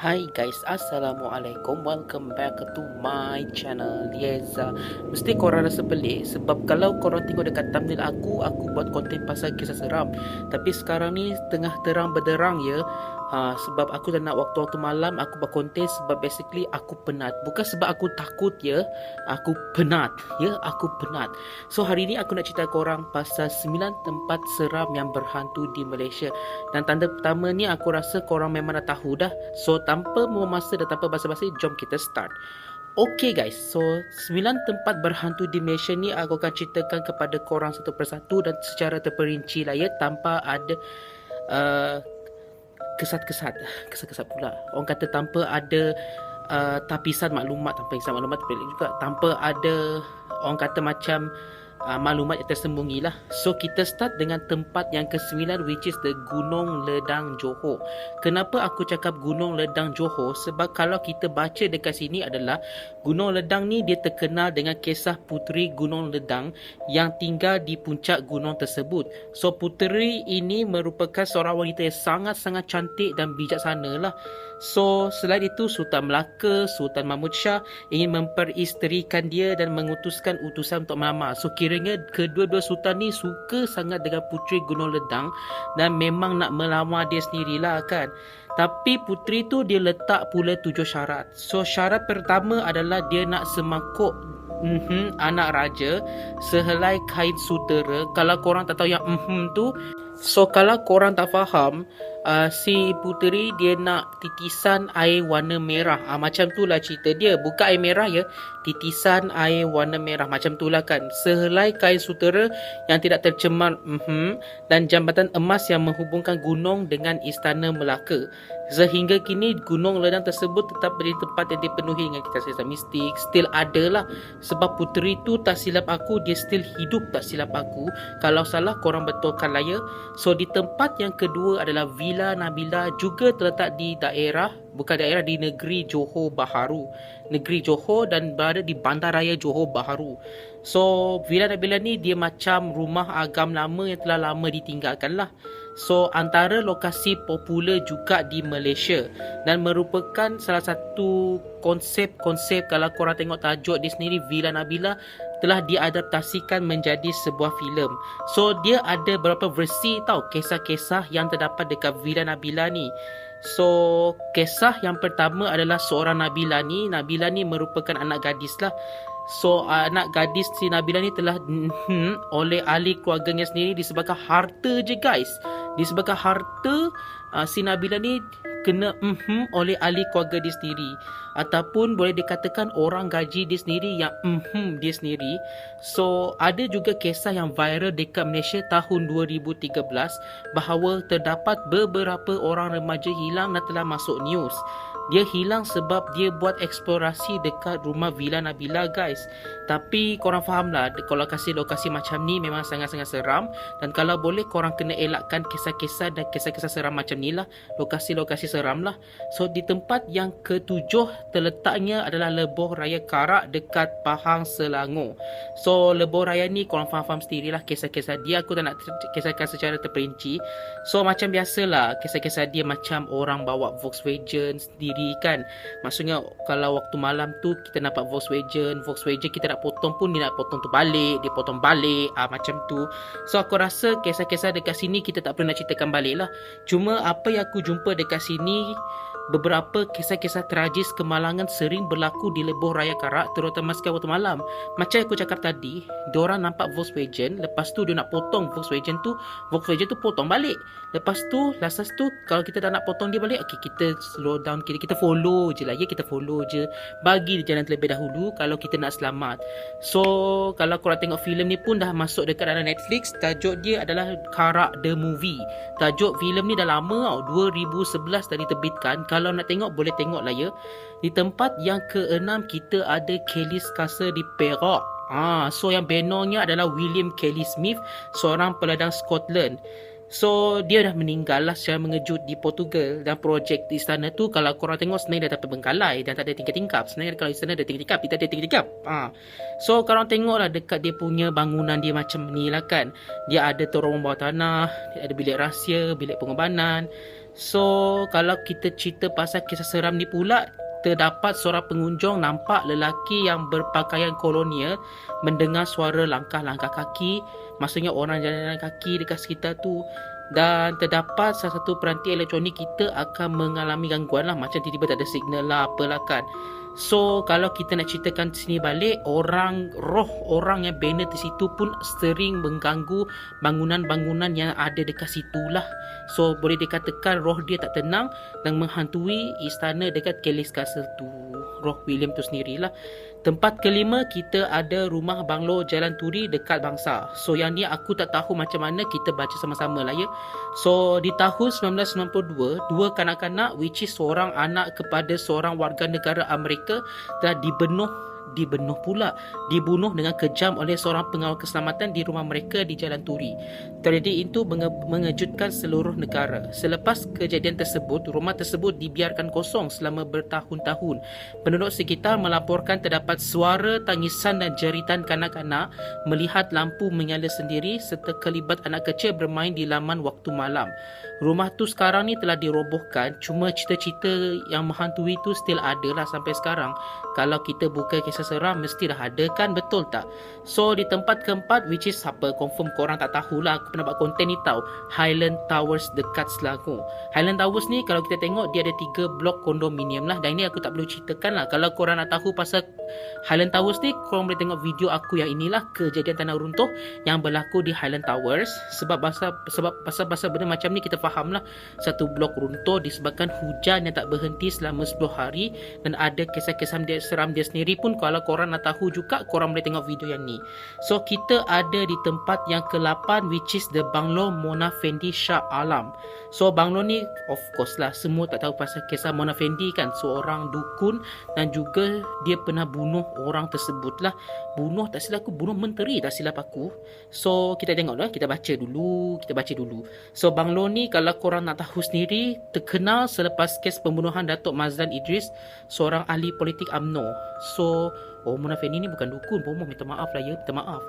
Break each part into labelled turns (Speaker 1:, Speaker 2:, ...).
Speaker 1: Hai guys, Assalamualaikum. Welcome back to my channel. Yes, mesti korang rasa pelik sebab kalau korang tengok dekat thumbnail aku buat konten pasal kisah seram. Tapi sekarang ni tengah terang benderang ya. Sebab aku dah nak waktu-waktu malam aku buat konten sebab basically aku penat. Bukan sebab aku takut ya, aku penat. Ya, aku penat. So hari ni aku nak cerita korang pasal 9 tempat seram yang berhantu di Malaysia. Dan tanda pertama ni aku rasa korang memang dah tahu dah. So tanpa membuang masa dan tanpa basa-basi, jom kita start. Okay guys, so 9 tempat berhantu di Malaysia ni aku akan ceritakan kepada korang satu persatu dan secara terperinci lah ya, tanpa ada uh, kesat-kesat pula. Orang kata tanpa ada tapisan maklumat, tanpa juga, tanpa ada orang kata macam maklumat yang tersembunyi lah. So kita start dengan tempat yang ke-9, which is the Gunung Ledang Johor. Kenapa aku cakap Gunung Ledang Johor? Sebab kalau kita baca dekat sini adalah Gunung Ledang ni dia terkenal dengan kisah puteri Gunung Ledang yang tinggal di puncak gunung tersebut. So puteri ini merupakan seorang wanita yang sangat-sangat cantik dan bijaksana lah. So selain itu Sultan Melaka, Sultan Mahmud Shah ingin memperisterikan dia dan mengutuskan utusan untuk melamar. So kiranya kedua-dua sultan ni suka sangat dengan puteri Gunung Ledang dan memang nak melamar dia sendirilah kan. Tapi puteri tu dia letak pula 7 syarat. So syarat pertama adalah dia nak semangkuk anak raja sehelai kain sutera. Kalau korang tak tahu yang tu, so kalau korang tak faham, si puteri dia nak titisan air warna merah. Macam tu lah cerita dia. Bukan air merah ya, titisan air warna merah. Macam tu lah kan. Sehelai kain sutera yang tidak tercemar dan jambatan emas yang menghubungkan gunung dengan istana Melaka. Sehingga kini Gunung Ledang tersebut tetap menjadi tempat yang dipenuhi dengan kisah-kisah mistik. Still ada lah. Sebab puteri tu tak silap aku, dia still hidup tak silap aku. Kalau salah korang betulkan lah ya. So di tempat yang kedua adalah Villa Nabila, juga terletak di di negeri Johor Bahru. Negeri Johor dan berada di Bandaraya Johor Bahru. So Villa Nabila ni dia macam rumah agam lama yang telah lama ditinggalkan lah. So antara lokasi popular juga di Malaysia dan merupakan salah satu konsep kalau korang tengok tajuk dia sendiri, Villa Nabila telah diadaptasikan menjadi sebuah filem. So dia ada beberapa versi tau kisah-kisah yang terdapat dekat Villa Nabila ni. So kisah yang pertama adalah seorang Nabila ni merupakan anak gadis lah. So anak gadis si Nabila ni telah oleh ahli keluarganya sendiri disebabkan harta je guys. Disebabkan harta, si Nabila ni kena oleh ahli keluarga dia sendiri, ataupun boleh dikatakan orang gaji dia sendiri yang dia sendiri. So ada juga kisah yang viral dekat Malaysia tahun 2013 bahawa terdapat beberapa orang remaja hilang dan telah masuk news. Dia hilang sebab dia buat eksplorasi dekat rumah Villa Nabila guys. Tapi korang faham lah, kalau kasih lokasi macam ni memang sangat-sangat seram. Dan kalau boleh korang kena elakkan kisah-kisah dan kisah-kisah seram macam ni lah. Lokasi-lokasi seram lah. So di tempat yang ketujuh terletaknya adalah Lebuh Raya Karak dekat Pahang, Selangor. So Lebuh Raya ni korang faham sendiri lah kisah-kisah dia. Aku tak nak kisahkan secara terperinci. So macam biasalah kisah-kisah dia macam orang bawa Volkswagen sendiri kan. Maksudnya kalau waktu malam tu kita nampak Volkswagen kita nak potong pun dia nak potong tu balik, dia potong balik, macam tu. So aku rasa kisah-kisah dekat sini kita tak perlu nak ceritakan balik lah. Cuma apa yang aku jumpa dekat sini, beberapa kisah-kisah tragis kemalangan sering berlaku di Lebuh Raya Karak, terutama sekali waktu malam. Macam aku cakap tadi, diorang nampak Volkswagen, lepas tu dia nak potong Volkswagen tu potong balik. Lepas tu last tu kalau kita tak nak potong dia balik, okay, kita slow down, kita follow je lah ya, kita follow je, bagi dia jalan terlebih dahulu kalau kita nak selamat. So kalau korang tengok filem ni pun dah masuk dekat dalam Netflix. Tajuk dia adalah Karak The Movie. Tajuk filem ni dah lama tau, 2011 dah diterbitkan. Kalau nak tengok boleh tengok lah ya. Di tempat yang ke-6 kita ada Kelly's Castle di Perak. So yang benornya adalah William Kelly Smith, seorang peladang Scotland. So dia dah meninggal lah secara mengejut di Portugal. Dan projek di istana tu kalau korang tengok sebenarnya dah tak terbengkalai dan tak ada tingkap-tingkap. Sebenarnya kalau istana ada tingkap-tingkap, kita ada tingkap-tingkap. So korang tengok lah dekat dia punya bangunan dia macam ni lah kan. Dia ada terowongan bawah tanah, dia ada bilik rahsia, bilik pengobanan. So kalau kita cerita pasal kisah seram ni pula, terdapat seorang pengunjung nampak lelaki yang berpakaian kolonial mendengar suara langkah-langkah kaki, maksudnya orang jalan kaki dekat sekitar tu. Dan terdapat salah satu peranti elektronik kita akan mengalami gangguan lah, macam tiba-tiba tak ada signal lah apalah kan. So kalau kita nak ceritakan sini balik, roh orang yang bina di situ pun sering mengganggu bangunan-bangunan yang ada dekat situ lah. So boleh dikatakan roh dia tak tenang dan menghantui istana dekat Kelly's Castle tu, roh William tu sendirilah. Tempat kelima, kita ada rumah banglo Jalan Turi dekat Bangsa. So yang ni aku tak tahu macam mana, kita baca sama-sama lah ya. So di tahun 1992, dua kanak-kanak which is seorang anak kepada seorang warga negara Amerika telah dibunuh dengan kejam oleh seorang pengawal keselamatan di rumah mereka di Jalan Turi. Tragedi itu mengejutkan seluruh negara. Selepas kejadian tersebut, rumah tersebut dibiarkan kosong selama bertahun-tahun. Penduduk sekitar melaporkan terdapat suara tangisan dan jeritan kanak-kanak melihat lampu menyala sendiri serta kelibat anak kecil bermain di laman waktu malam. Rumah tu sekarang ni telah dirobohkan, cuma cerita-cerita yang menghantui tu still ada lah sampai sekarang. Kalau kita buka kisah seram mestilah ada kan, betul tak? So di tempat keempat, which is apa, confirm korang tak tahulah, aku pernah buat konten ni tau, Highland Towers dekat Selangor. Highland Towers ni kalau kita tengok dia ada 3 blok kondominium lah, dan ini aku tak perlu ceritakan lah. Kalau korang nak tahu pasal Highland Towers ni, korang boleh tengok video aku yang inilah, kejadian tanah runtuh yang berlaku di Highland Towers. Sebab pasal benda macam ni kita faham lah, satu blok runtuh disebabkan hujan yang tak berhenti selama 10 hari, dan ada kisah-kisah dia seram dia sendiri pun. Kalau korang nak tahu juga, korang boleh tengok video yang ni. So kita ada di tempat yang ke-8, which is the Banglo Mona Fendi Shah Alam. So banglo ni of course lah semua tak tahu pasal kisah Mona Fendi kan, seorang dukun, dan juga dia pernah bunuh orang tersebut lah. Bunuh menteri tak silap aku. So kita tengok lah, kita baca dulu. So banglo ni kalau korang nak tahu sendiri, terkenal selepas kes pembunuhan Datuk Mazlan Idris, seorang ahli politik UMNO. So Mona Fendi ni bukan dukun, minta maaf lah ya, minta maaf.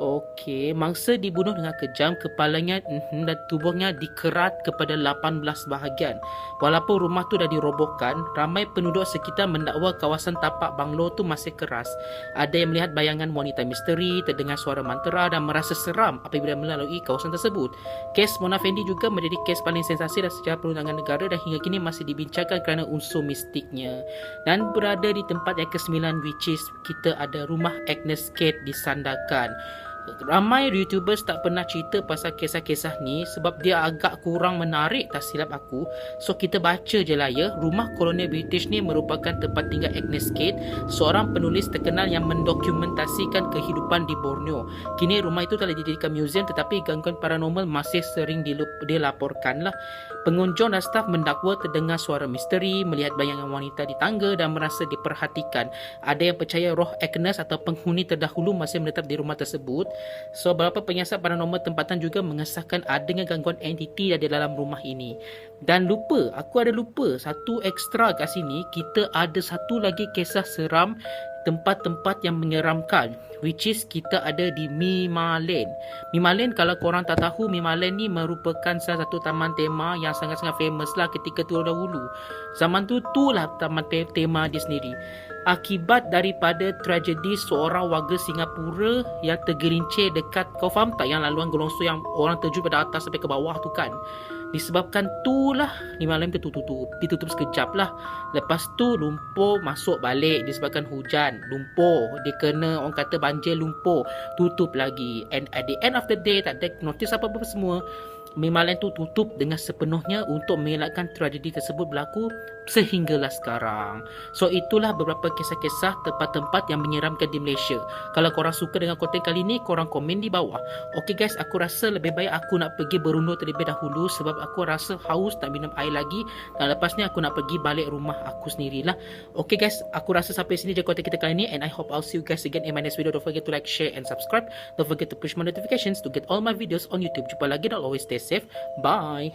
Speaker 1: Okey, mangsa dibunuh dengan kejam, kepalanya dan tubuhnya dikerat kepada 18 bahagian. Walaupun rumah tu dah dirobohkan, ramai penduduk sekitar mendakwa kawasan tapak banglo tu masih keras. Ada yang melihat bayangan wanita misteri, terdengar suara mantra dan merasa seram apabila melalui kawasan tersebut. Kes Mona Fendi juga menjadi kes paling sensasi dalam sejarah perundangan negara dan hingga kini masih dibincangkan kerana unsur mistiknya. Dan berada di tempat yang ke-9, which is kita ada rumah Agnes Kate di Sandakan. Ramai YouTubers tak pernah cerita pasal kisah-kisah ni sebab dia agak kurang menarik tak silap aku. So kita baca je lah ya. Rumah kolonial British ni merupakan tempat tinggal Agnes Kate, seorang penulis terkenal yang mendokumentasikan kehidupan di Borneo. Kini rumah itu telah dijadikan museum, tetapi gangguan paranormal masih sering dilaporkan lah. Pengunjung dan staf mendakwa terdengar suara misteri, melihat bayangan wanita di tangga dan merasa diperhatikan. Ada yang percaya roh Agnes atau penghuni terdahulu masih menetap di rumah tersebut. So beberapa penyiasat paranormal tempatan juga mengesahkan adanya gangguan entiti di dalam rumah ini. Dan aku ada lupa satu ekstra kat sini, kita ada satu lagi kisah seram tempat-tempat yang menyeramkan, which is kita ada di Mima Lane. Mima Lane, kalau korang tak tahu, Mima Lane ni merupakan salah satu taman tema yang sangat-sangat famous lah ketika tu dahulu. Zaman tu lah taman tema dia sendiri. Akibat daripada tragedi seorang warga Singapura yang tergelincir dekat, kau faham tak, yang laluan gelongsor yang orang terjun pada atas sampai ke bawah tu kan. Disebabkan tu lah Mima Lane tu ditutup sekejap lah. Lepas tu lumpur masuk balik disebabkan hujan. Lumpur, dia kena orang kata banjir lumpur, tutup lagi. And at the end of the day, tak ada notis apa-apa semua. Mima Lane tu tutup dengan sepenuhnya untuk mengelakkan tragedi tersebut berlaku sehinggalah sekarang. So itulah beberapa kisah-kisah tempat-tempat yang menyeramkan di Malaysia. Kalau korang suka dengan konten kali ni, korang komen di bawah. Okay guys, aku rasa lebih baik aku nak pergi berundur terlebih dahulu sebab aku rasa haus nak minum air lagi, dan lepas ni aku nak pergi balik rumah aku sendirilah. Okay guys, aku rasa sampai sini je konten kita kali ni, and I hope I'll see you guys again in my next video. Don't forget to like, share and subscribe. Don't forget to push my notifications to get all my videos on YouTube. Jumpa lagi, dan always stay safe. Bye!